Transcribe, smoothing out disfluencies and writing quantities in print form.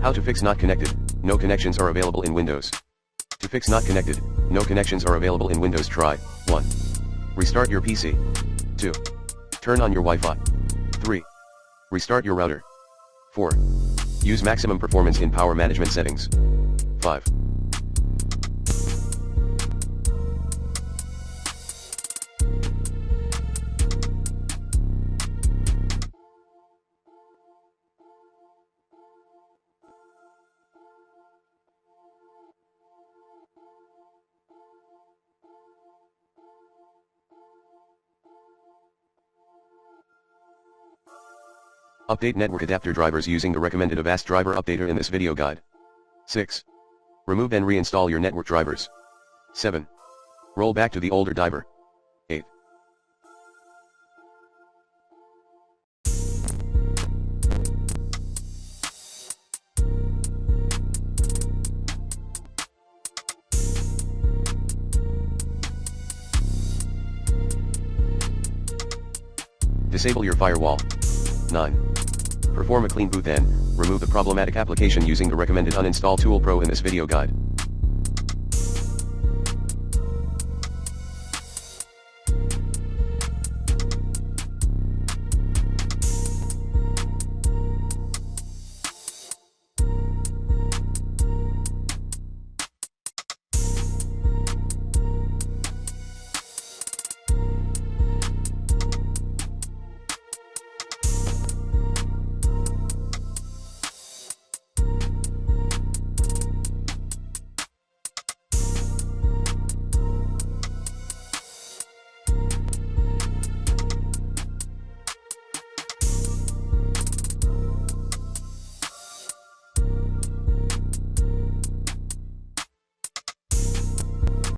How to fix not connected, no connections are available in Windows. To fix not connected, no connections are available in Windows, try 1. Restart your PC. 2. Turn on your Wi-Fi. 3. Restart your router. 4. Use maximum performance in power management settings. 5. Update network adapter drivers using the recommended Avast driver updater in this video guide. 6. Remove and reinstall your network drivers. 7. Roll back to the older driver. 8. Disable your firewall. 9. Perform a clean boot, then remove the problematic application using the recommended Uninstall Tool Pro in this video guide.